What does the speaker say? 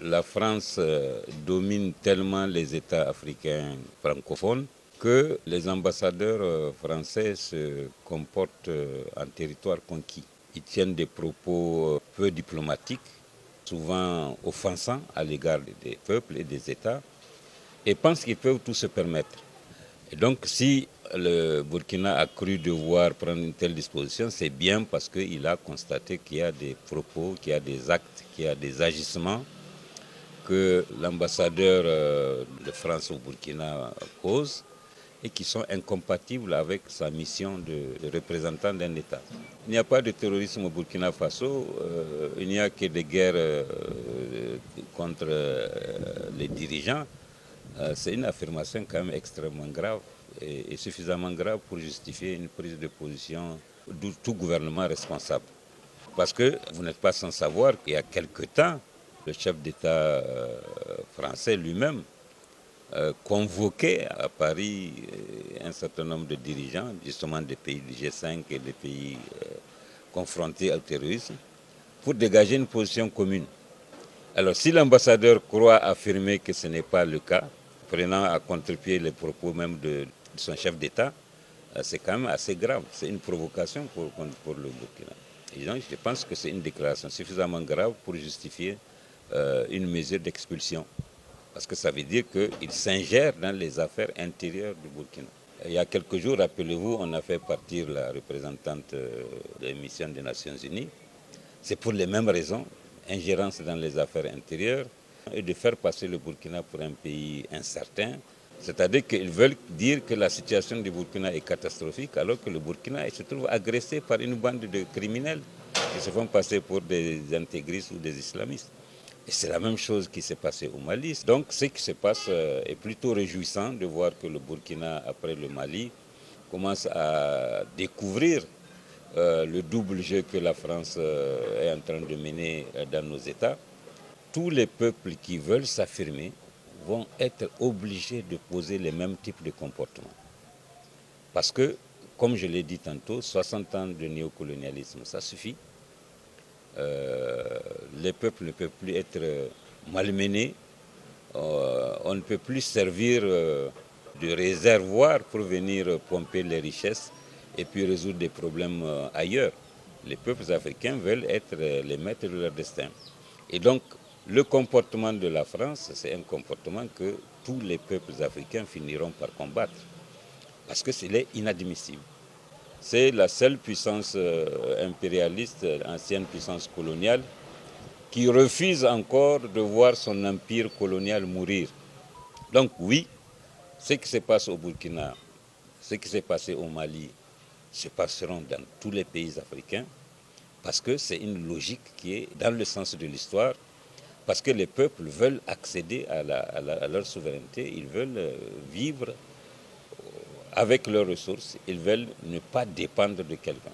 la France domine tellement les États africains francophones que les ambassadeurs français se comportent en territoire conquis. Ils tiennent des propos peu diplomatiques, souvent offensants à l'égard des peuples et des États, et pensent qu'ils peuvent tout se permettre. Et donc si le Burkina a cru devoir prendre une telle disposition, c'est bien parce qu'il a constaté qu'il y a des propos, qu'il y a des actes, qu'il y a des agissements que l'ambassadeur de France au Burkina pose et qui sont incompatibles avec sa mission de représentant d'un État. Il n'y a pas de terrorisme au Burkina Faso, il n'y a que des guerres contre les dirigeants. C'est une affirmation quand même extrêmement grave et suffisamment grave pour justifier une prise de position de tout gouvernement responsable. Parce que vous n'êtes pas sans savoir qu'il y a quelque temps, le chef d'État français lui-même convoquait à Paris un certain nombre de dirigeants, justement des pays du G5 et des pays confrontés au terrorisme, pour dégager une position commune. Alors si l'ambassadeur croit affirmer que ce n'est pas le cas, prenant à contre-pied les propos même de son chef d'État, c'est quand même assez grave. C'est une provocation pour le Burkina. Et donc, je pense que c'est une déclaration suffisamment grave pour justifier une mesure d'expulsion. Parce que ça veut dire qu'il s'ingère dans les affaires intérieures du Burkina. Il y a quelques jours, rappelez-vous, on a fait partir la représentante de la mission des Nations Unies. C'est pour les mêmes raisons, ingérence dans les affaires intérieures, et de faire passer le Burkina pour un pays incertain. C'est-à-dire qu'ils veulent dire que la situation du Burkina est catastrophique, alors que le Burkina se trouve agressé par une bande de criminels qui se font passer pour des intégristes ou des islamistes. Et c'est la même chose qui s'est passé au Mali. Donc ce qui se passe est plutôt réjouissant de voir que le Burkina, après le Mali, commence à découvrir le double jeu que la France est en train de mener dans nos États. Tous les peuples qui veulent s'affirmer vont être obligés de poser les mêmes types de comportements. Parce que, comme je l'ai dit tantôt, 60 ans de néocolonialisme, ça suffit. Les peuples ne peuvent plus être malmenés. On ne peut plus servir de réservoir pour venir pomper les richesses et puis résoudre des problèmes ailleurs. Les peuples africains veulent être les maîtres de leur destin. Et donc, le comportement de la France, c'est un comportement que tous les peuples africains finiront par combattre. Parce que c'est inadmissible. C'est la seule puissance impérialiste, ancienne puissance coloniale, qui refuse encore de voir son empire colonial mourir. Donc oui, ce qui se passe au Burkina, ce qui s'est passé au Mali, se passeront dans tous les pays africains, parce que c'est une logique qui est dans le sens de l'histoire, parce que les peuples veulent accéder à leur souveraineté, ils veulent vivre avec leurs ressources, ils veulent ne pas dépendre de quelqu'un.